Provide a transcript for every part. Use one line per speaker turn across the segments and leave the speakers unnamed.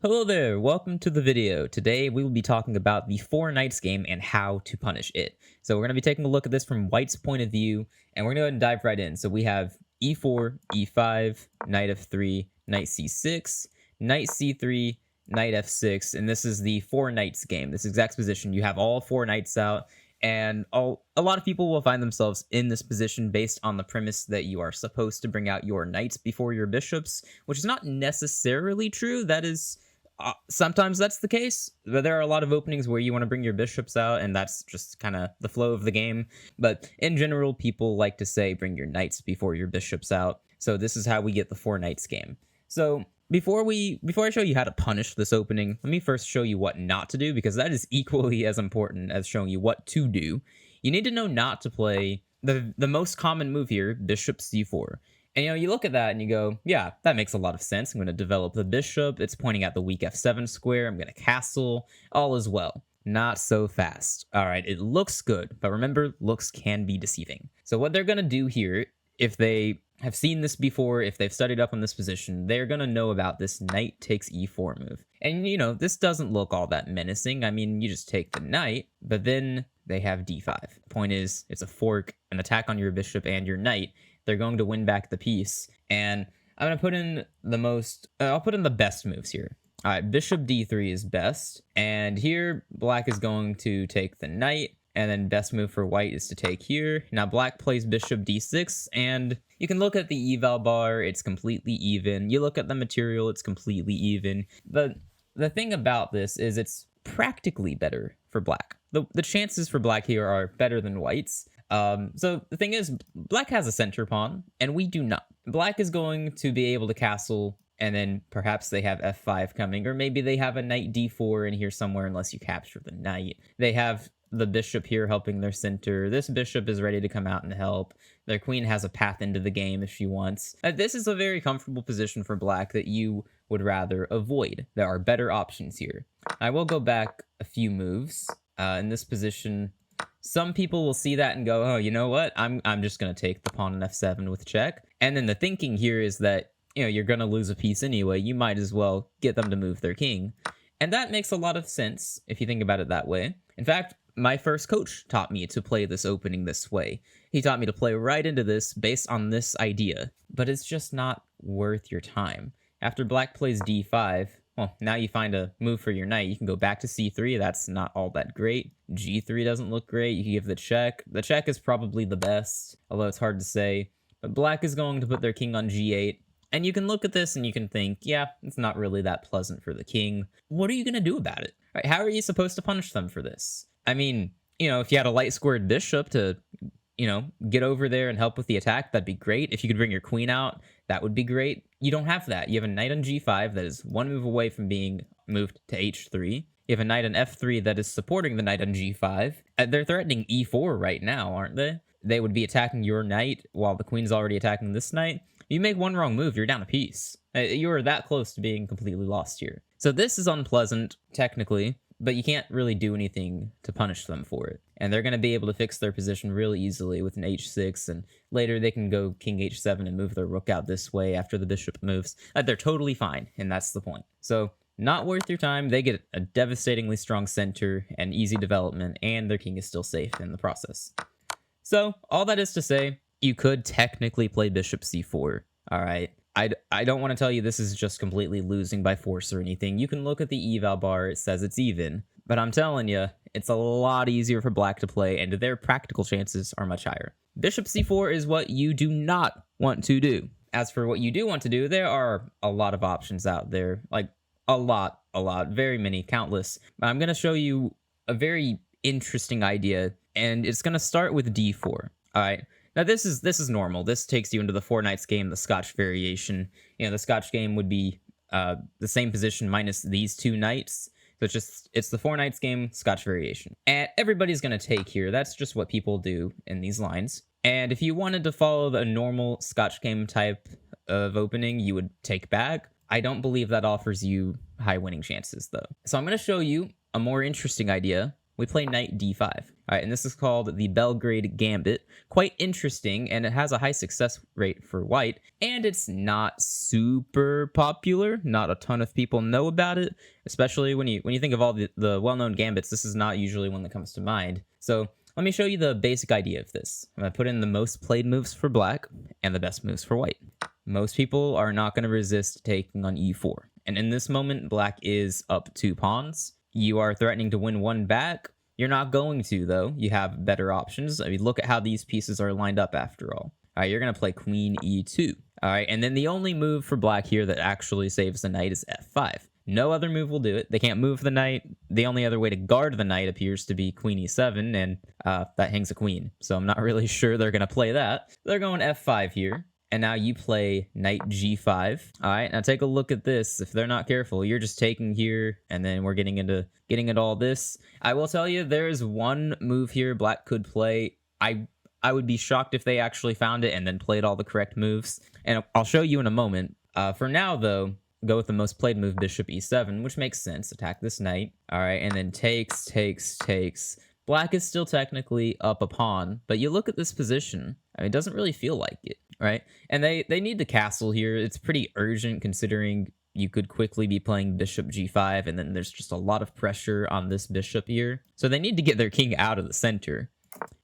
Hello there, welcome to the video. Today we will be talking about the four knights game and how to punish it. So we're going to be taking a look at this from White's point of view, and we're going to go ahead and dive right in. So we have e4, e5, knight f3, knight c6, knight c3, knight f6, and this is the four knights game. This exact position, you have all four knights out, and a lot of people will find themselves in this position based on the premise that you are supposed to bring out your knights before your bishops, which is not necessarily true. That is sometimes that's the case, but there are a lot of openings where you want to bring your bishops out, and that's just kind of the flow of the game. But in general, people like to say bring your knights before your bishops out. So this is how we get the four knights game. So before I show you how to punish this opening, let me first show you what not to do, because that is equally as important as showing you what to do. You need to know not to play the most common move here, bishop c4. And, you look at that and you go, yeah, that makes a lot of sense. I'm going to develop the bishop. It's pointing at the weak f7 square. I'm going to castle. All is well. Not so fast. All right, it looks good, but remember, looks can be deceiving. So what they're going to do here, if they have seen this before, if they've studied up on this position, they're going to know about this knight takes e4 move. And, this doesn't look all that menacing. I mean, you just take the knight, but then they have d5. The point is, it's a fork, an attack on your bishop and your knight. They're going to win back the piece, and I'm going to put in I'll put in the best moves here. All right, bishop d3 is best, and here black is going to take the knight, and then best move for white is to take here. Now black plays bishop d6, and you can look at the eval bar, it's completely even. You look at the material, it's completely even. But the thing about this is it's practically better for black. The chances for black here are better than white's. So the thing is, black has a center pawn, and we do not. Black is going to be able to castle, and then perhaps they have f5 coming, or maybe they have a knight d4 in here somewhere unless you capture the knight. They have the bishop here helping their center. This bishop is ready to come out and help. Their queen has a path into the game if she wants. This is a very comfortable position for black that you would rather avoid. There are better options here. I will go back a few moves. In this position, some people will see that and go, oh, you know what? I'm just going to take the pawn on f7 with check. And then the thinking here is that, you're going to lose a piece anyway. You might as well get them to move their king. And that makes a lot of sense if you think about it that way. In fact, my first coach taught me to play this opening this way. He taught me to play right into this based on this idea. But it's just not worth your time. After black plays d5, well, now you find a move for your knight. You can go back to c3. That's not all that great. g3 doesn't look great. You can give the check. The check is probably the best, although it's hard to say. But black is going to put their king on g8. And you can look at this and you can think, yeah, it's not really that pleasant for the king. What are you going to do about it? Right, how are you supposed to punish them for this? I mean, if you had a light squared bishop to get over there and help with the attack, that'd be great. If you could bring your queen out, that would be great. You don't have that. You have a knight on g5 that is one move away from being moved to h3. You have a knight on f3 that is supporting the knight on g5. They're threatening e4 right now, aren't they? They would be attacking your knight while the queen's already attacking this knight. You make one wrong move, you're down a piece. You're that close to being completely lost here. So this is unpleasant, technically, but you can't really do anything to punish them for it. And they're going to be able to fix their position really easily with an h6, and later they can go king h7 and move their rook out this way after the bishop moves. They're totally fine, and that's the point. So, not worth your time. They get a devastatingly strong center and easy development, and their king is still safe in the process. So, all that is to say, you could technically play bishop c4, all right? I don't want to tell you this is just completely losing by force or anything. You can look at the eval bar, it says it's even. But I'm telling you, it's a lot easier for black to play, and their practical chances are much higher. Bishop c4 is what you do not want to do. As for what you do want to do, there are a lot of options out there. Like, a lot, very many, countless. I'm going to show you a very interesting idea, and it's going to start with d4, all right? Now, this is normal. This takes you into the four knights game, the Scotch variation. The Scotch game would be the same position minus these two knights. So it's the four knights game, Scotch variation. And everybody's going to take here. That's just what people do in these lines. And if you wanted to follow the normal Scotch game type of opening, you would take back. I don't believe that offers you high winning chances, though. So I'm going to show you a more interesting idea we play knight d5. All right, and this is called the Belgrade Gambit. Quite interesting, and it has a high success rate for white, and it's not super popular. Not a ton of people know about it, especially when you think of all the well-known gambits. This is not usually one that comes to mind. So let me show you the basic idea of this. I'm going to put in the most played moves for black and the best moves for white. Most people are not going to resist taking on e4. And in this moment, black is up 2 pawns. You are threatening to win 1 back. You're not going to, though. You have better options. I mean, look at how these pieces are lined up after all. All right, you're going to play queen e2. All right, and then the only move for black here that actually saves the knight is f5. No other move will do it. They can't move the knight. The only other way to guard the knight appears to be queen e7, and that hangs a queen. So I'm not really sure they're going to play that. They're going f5 here. And now you play knight g5. All right, now take a look at this. If they're not careful, you're just taking here, and then we're getting into all this. I will tell you, there is one move here black could play. I would be shocked if they actually found it and then played all the correct moves. And I'll show you in a moment. For now, though, go with the most played move, bishop e7, which makes sense. Attack this knight. All right, and then takes. Black is still technically up a pawn, but you look at this position. I mean, it doesn't really feel like it, right? And they need the castle here. It's pretty urgent considering you could quickly be playing bishop g5, and then there's just a lot of pressure on this bishop here. So they need to get their king out of the center.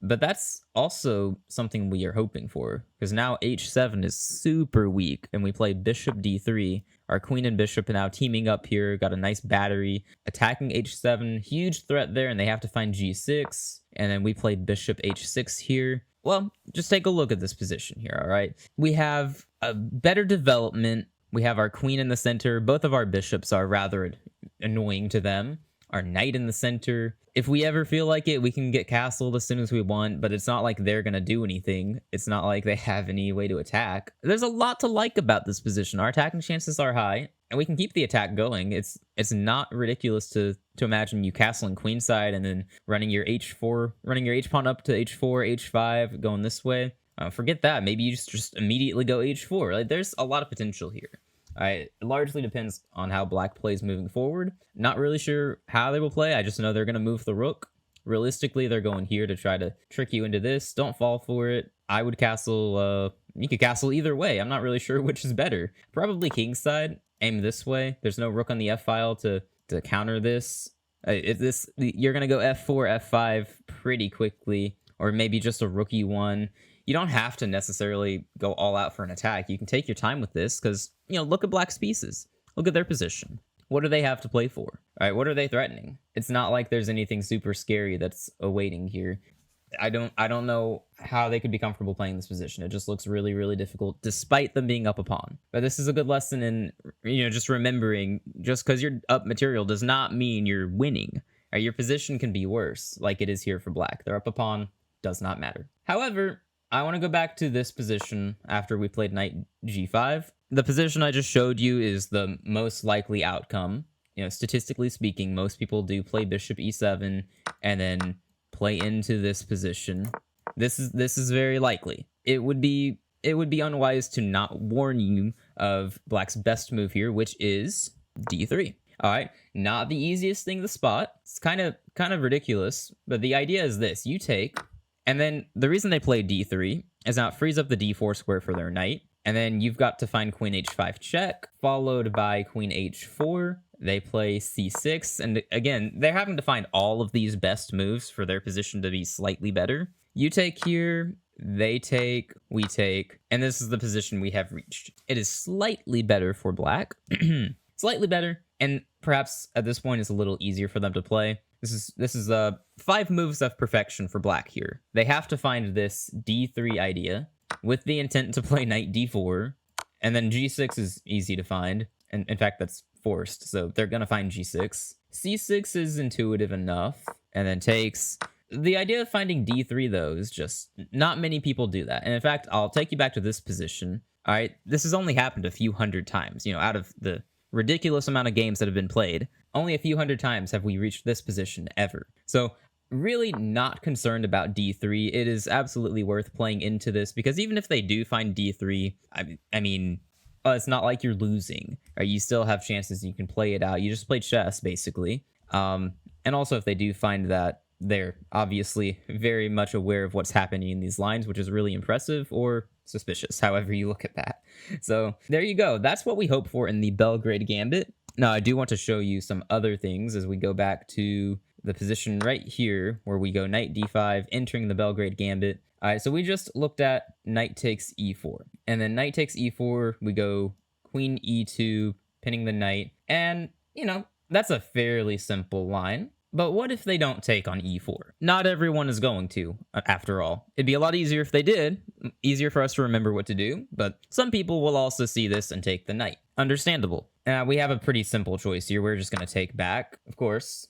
But that's also something we are hoping for, because now h7 is super weak, and we play bishop d3. Our queen and bishop are now teaming up here, got a nice battery, attacking h7, huge threat there, and they have to find g6, and then we play bishop h6 here. Well, just take a look at this position here, all right? We have a better development. We have our queen in the center. Both of our bishops are rather annoying to them. Our knight in the center. If we ever feel like it, we can get castled as soon as we want, but it's not like they're going to do anything. It's not like they have any way to attack. There's a lot to like about this position. Our attacking chances are high, and we can keep the attack going. It's not ridiculous to imagine you castling queenside and then running your h4, running your h-pawn up to h4, h5, going this way. Forget that. Maybe you just immediately go h4. Like, there's a lot of potential here. It largely depends on how black plays moving forward. Not really sure how they will play. I just know they're going to move the rook. Realistically, they're going here to try to trick you into this. Don't fall for it. I would castle, you could castle either way. I'm not really sure which is better. Probably kingside. Aim this way. There's no rook on the f-file to counter this. You're going to go f4, f5 pretty quickly, or maybe just a rook e1. You don't have to necessarily go all out for an attack. You can take your time with this because, look at black's pieces. Look at their position. What do they have to play for? All right, what are they threatening? It's not like there's anything super scary that's awaiting here. I don't know how they could be comfortable playing this position. It just looks really, really difficult, despite them being up a pawn. But this is a good lesson in, just remembering, just because you're up material does not mean you're winning. Right, your position can be worse, like it is here for black. They're up a pawn, does not matter. However, I want to go back to this position after we played knight g5. The position I just showed you is the most likely outcome. Statistically speaking, most people do play bishop e7 and then play into this position. This is very likely. It would be unwise to not warn you of black's best move here, which is d3. All right, not the easiest thing to spot. It's kind of ridiculous, but the idea is this: you take. And then the reason they play d3 is now it frees up the d4 square for their knight. And then you've got to find queen h5 check, followed by queen h4. They play c6. And again, they're having to find all of these best moves for their position to be slightly better. You take here, they take, we take, and this is the position we have reached. It is slightly better for black. Slightly better. And perhaps at this point it's a little easier for them to play. This is 5 moves of perfection for black here. They have to find this d3 idea with the intent to play knight d4, and then g6 is easy to find, and in fact that's forced, so they're gonna find g6. c6 is intuitive enough, and then takes. The idea of finding d3 though is just not many people do that, and in fact I'll take you back to this position. All right, this has only happened a few hundred times, out of the ridiculous amount of games that have been played. Only a few hundred times have we reached this position ever. So really not concerned about d3. It is absolutely worth playing into this because even if they do find d3, I mean, it's not like you're losing. Right? You still have chances. You can play it out. You just play chess basically. And And also, if they do find that, they're obviously very much aware of what's happening in these lines, which is really impressive or suspicious, however you look at that. So there you go. That's what we hope for in the Belgrade Gambit. Now, I do want to show you some other things as we go back to the position right here where we go knight d5, entering the Belgrade Gambit. All right, so we just looked at knight takes e4. And then knight takes e4, we go queen e2, pinning the knight. And, that's a fairly simple line. But what if they don't take on e4? Not everyone is going to, after all. It'd be a lot easier if they did, easier for us to remember what to do, but some people will also see this and take the knight. Understandable. We have a pretty simple choice here. We're just going to take back, of course.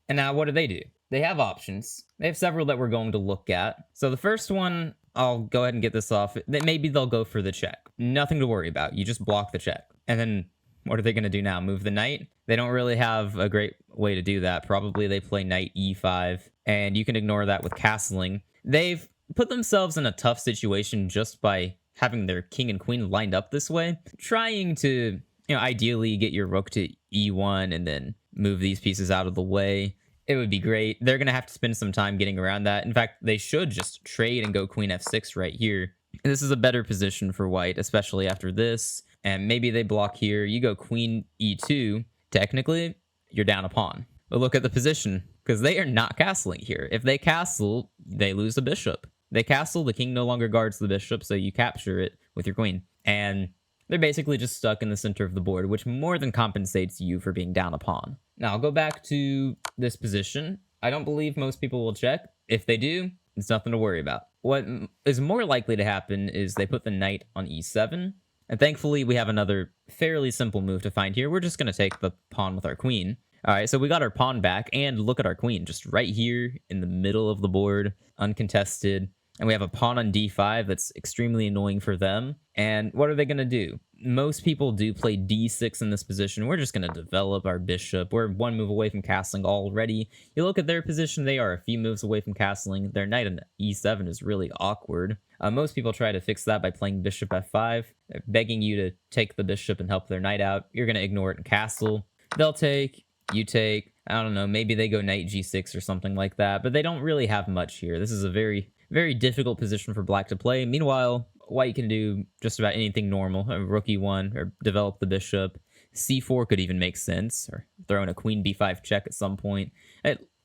And now what do? They have options. They have several that we're going to look at. So the first one, I'll go ahead and get this off. Maybe they'll go for the check. Nothing to worry about. You just block the check. And then what are they going to do now? Move the knight? They don't really have a great way to do that. Probably they play knight e5, and you can ignore that with castling. They've put themselves in a tough situation just by having their king and queen lined up this way, trying to, ideally get your rook to e1 and then move these pieces out of the way. It would be great. They're going to have to spend some time getting around that. In fact, they should just trade and go queen f6 right here. And this is a better position for white, especially after this. And maybe they block here. You go queen e2. Technically, you're down a pawn. But look at the position, because they are not castling here. If they castle, they lose the bishop. They castle, the king no longer guards the bishop, so you capture it with your queen. And they're basically just stuck in the center of the board, which more than compensates you for being down a pawn. Now, I'll go back to this position. I don't believe most people will check. If they do, it's nothing to worry about. What is more likely to happen is they put the knight on e7. And thankfully, we have another fairly simple move to find here. We're just going to take the pawn with our queen. All right, so we got our pawn back, and look at our queen, just right here in the middle of the board, uncontested. And we have a pawn on d5 that's extremely annoying for them. And what are they going to do? Most people do play d6 in this position. We're just going to develop our bishop. We're one move away from castling already. You look at their position, they are a few moves away from castling. Their knight on e7 is really awkward. Most people try to fix that by playing bishop f5. They're begging you to take the bishop and help their knight out. You're going to ignore it and castle. They'll take, you take, I don't know, maybe they go knight g6 or something like that, but they don't really have much here. This is a very, very difficult position for black to play. Meanwhile, white can do just about anything normal. Rook e1, or develop the bishop. c4 could even make sense, or throw in a queen b5 check at some point.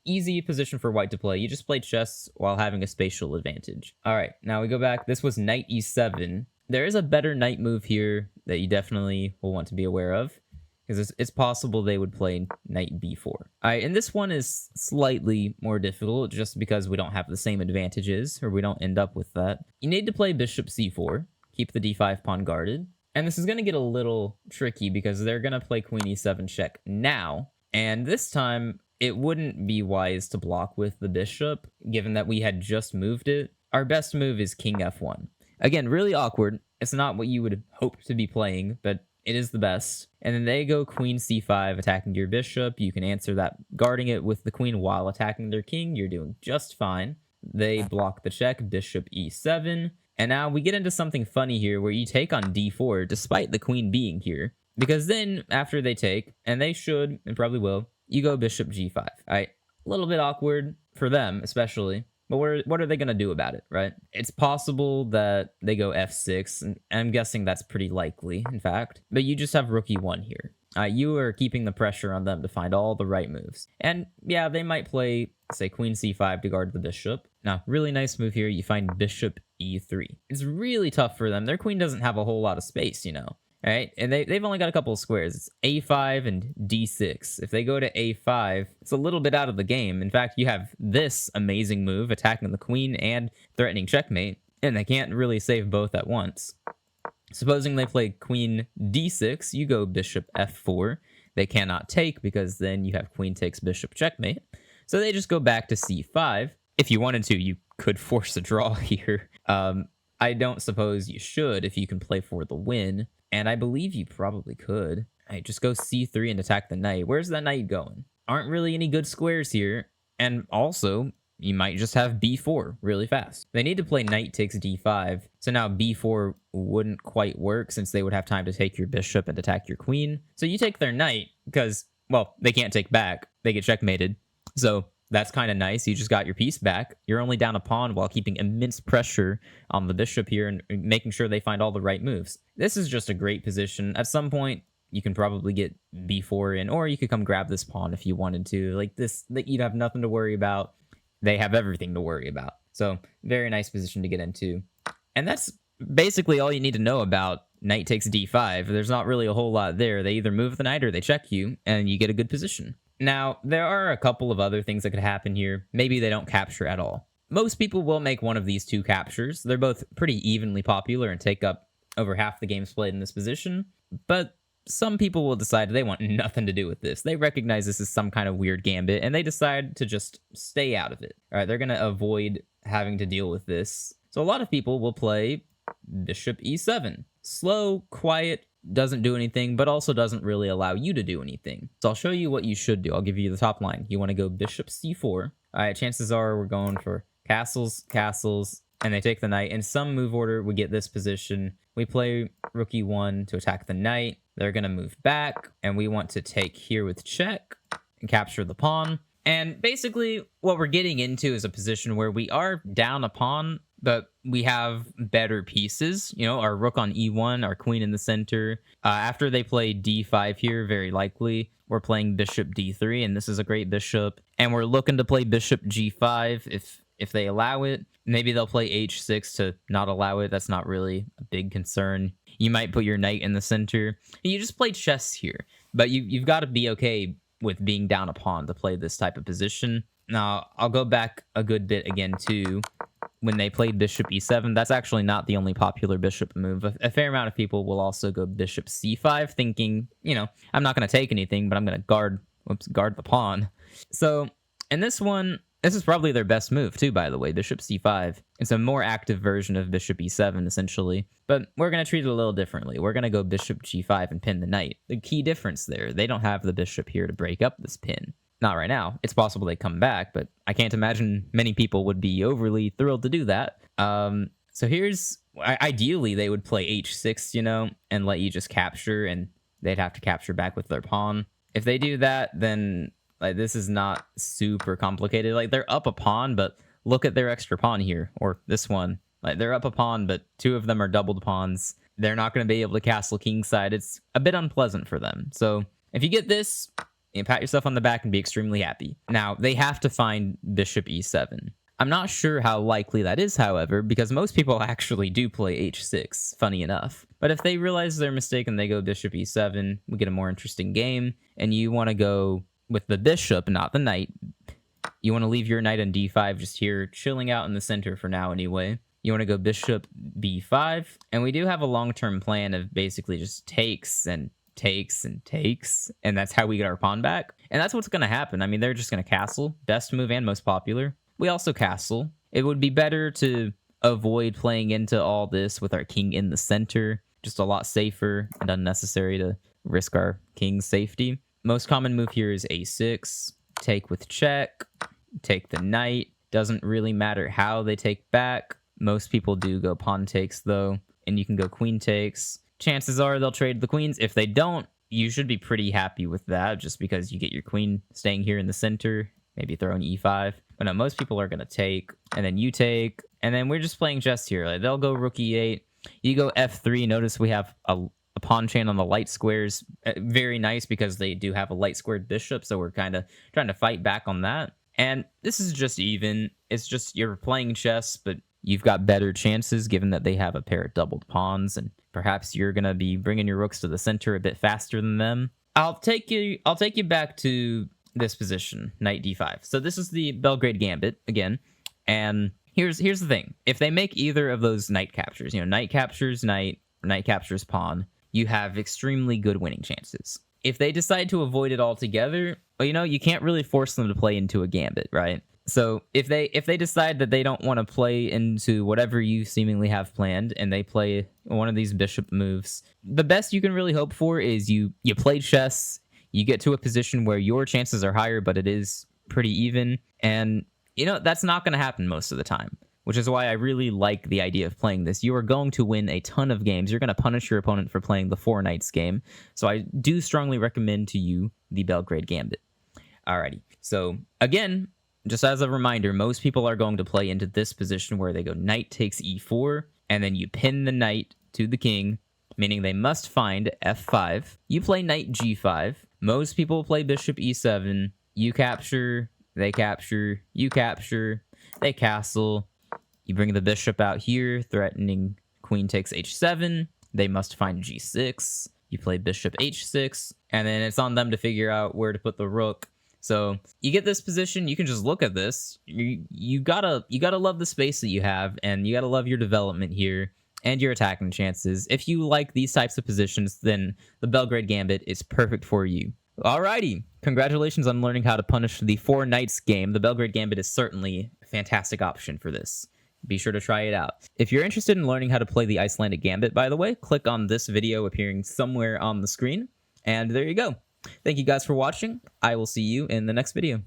Easy position for white to play. You just play chess while having a spatial advantage. All right, now we go back. This was knight e7. There is a better knight move here that you definitely will want to be aware of, because it's possible they would play knight b4. All right, and this one is slightly more difficult just because we don't have the same advantages, or we don't end up with that. You need to play bishop c4, keep the d5 pawn guarded. And this is going to get a little tricky because they're going to play queen e7 check now. And this time, it wouldn't be wise to block with the bishop, given that we had just moved it. Our best move is king f1. Again, really awkward. It's not what you would hope to be playing, but it is the best. And then they go queen c5, attacking your bishop. You can answer that, guarding it with the queen while attacking their king. You're doing just fine. They block the check, bishop e7. And now we get into something funny here where you take on d4, despite the queen being here. Because then, after they take, and they should, and probably will, you go bishop g5. All right, a little bit awkward for them, especially. But what are they going to do about it, right? It's possible that they go f6, and I'm guessing that's pretty likely, in fact. But you just have rook e1 here. You are keeping the pressure on them to find all the right moves. And yeah, they might play, say, queen c5 to guard the bishop. Now, really nice move here. You find bishop e3. It's really tough for them. Their queen doesn't have a whole lot of space, All right, and they've only got a couple of squares. It's a5 and d6. If they go to a5, it's a little bit out of the game. In fact, you have this amazing move, attacking the queen and threatening checkmate, and they can't really save both at once. Supposing they play queen d6, you go bishop f4. They cannot take because then you have queen takes bishop checkmate. So they just go back to c5. If you wanted to, you could force a draw here. I don't suppose you should if you can play for the win. And I believe you probably could. Hey, just go c3 and attack the knight. Where's that knight going? Aren't really any good squares here. And also, you might just have b4 really fast. They need to play knight takes d5. So now b4 wouldn't quite work since they would have time to take your bishop and attack your queen. So you take their knight because, well, they can't take back. They get checkmated. So that's kind of nice. You just got your piece back. You're only down a pawn while keeping immense pressure on the bishop here and making sure they find all the right moves. This is just a great position. At some point, you can probably get b4 in, or you could come grab this pawn if you wanted to. Like this, you'd have nothing to worry about. They have everything to worry about. So very nice position to get into. And that's basically all you need to know about knight takes d5. There's not really a whole lot there. They either move the knight or they check you, and you get a good position. Now, there are a couple of other things that could happen here. Maybe they don't capture at all. Most people will make one of these two captures. They're both pretty evenly popular and take up over half the games played in this position. But some people will decide they want nothing to do with this. They recognize this is some kind of weird gambit, and they decide to just stay out of it. All right, they're going to avoid having to deal with this. So a lot of people will play bishop e7. Slow, quiet, doesn't do anything, but also doesn't really allow you to do anything. So I'll show you what you should do. I'll give you the top line. You want to go bishop c4. All right, chances are we're going for castles, castles, and they take the knight. In some move order, we get this position. We play rook e1 to attack the knight. They're going to move back, and we want to take here with check and capture the pawn. And basically, what we're getting into is a position where we are down a pawn, but we have better pieces. You know, our rook on e1, our queen in the center. After they play d5 here, very likely, we're playing bishop d3, and this is a great bishop. And we're looking to play bishop g5 if they allow it. Maybe they'll play h6 to not allow it. That's not really a big concern. You might put your knight in the center. You just play chess here, but you've got to be okay with being down a pawn to play this type of position. Now, I'll go back a good bit again, too. When they played bishop e7, that's actually not the only popular bishop move. A fair amount of people will also go bishop c5, thinking, you know, I'm not going to take anything, but I'm going to guard the pawn. So, in this one, this is probably their best move, too, by the way, bishop c5. It's a more active version of bishop e7, essentially. But we're going to treat it a little differently. We're going to go bishop g5 and pin the knight. The key difference there, they don't have the bishop here to break up this pin. Not right now. It's possible they come back, but I can't imagine many people would be overly thrilled to do that. So here's... Ideally, they would play h6, you know, and let you just capture, and they'd have to capture back with their pawn. If they do that, then... like, this is not super complicated. Like, they're up a pawn, but look at their extra pawn here, or this one. Like, they're up a pawn, but two of them are doubled pawns. They're not going to be able to castle kingside. It's a bit unpleasant for them. So, if you get this, you pat yourself on the back and be extremely happy. Now, they have to find bishop e7. I'm not sure how likely that is, however, because most people actually do play h6, funny enough. But if they realize their mistake and they go bishop e7, we get a more interesting game, and you want to go... with the bishop, not the knight. You want to leave your knight on d5 just here, chilling out in the center for now anyway. You want to go bishop b5. And we do have a long-term plan of basically just takes and takes and takes. And that's how we get our pawn back. And that's what's going to happen. I mean, they're just going to castle. Best move and most popular. We also castle. It would be better to avoid playing into all this with our king in the center. Just a lot safer and unnecessary to risk our king's safety. Most common move here is a6, take with check, take the knight. Doesn't really matter how they take back. Most people do go pawn takes, though, and you can go queen takes. Chances are they'll trade the queens. If they don't, you should be pretty happy with that, just because you get your queen staying here in the center, maybe throwing e5. But no, most people are going to take, and then you take, and then we're just playing chess here. Like, they'll go rook e8. You go f3. Notice we have a pawn chain on the light squares. Very nice because they do have a light squared bishop, so we're kind of trying to fight back on that. And this is just even. It's just you're playing chess, but you've got better chances given that they have a pair of doubled pawns, and perhaps you're going to be bringing your rooks to the center a bit faster than them. I'll take you back to this position, knight d5. So this is the Belgrade Gambit again, and here's the thing. If they make either of those knight captures, you know, knight captures knight, or knight captures pawn, you have extremely good winning chances. If they decide to avoid it altogether, well, you know, you can't really force them to play into a gambit, right? So if they decide that they don't want to play into whatever you seemingly have planned, and they play one of these bishop moves, the best you can really hope for is you play chess, you get to a position where your chances are higher, but it is pretty even, and, you know, that's not going to happen most of the time. Which is why I really like the idea of playing this. You are going to win a ton of games. You're going to punish your opponent for playing the 4 knights game. So I do strongly recommend to you the Belgrade Gambit. Alrighty. So again, just as a reminder, most people are going to play into this position where they go knight takes e4, and then you pin the knight to the king, meaning they must find f5. You play knight g5. Most people play bishop e7. You capture, they capture, you capture, they castle. You bring the bishop out here, threatening queen takes h7. They must find g6. You play bishop h6, and then it's on them to figure out where to put the rook. So you get this position, you can just look at this. You gotta love the space that you have, and you gotta love your development here and your attacking chances. If you like these types of positions, then the Belgrade Gambit is perfect for you. Alrighty, congratulations on learning how to punish the 4 knights game. The Belgrade Gambit is certainly a fantastic option for this. Be sure to try it out. If you're interested in learning how to play the Icelandic Gambit, by the way, click on this video appearing somewhere on the screen, and there you go. Thank you guys for watching. I will see you in the next video.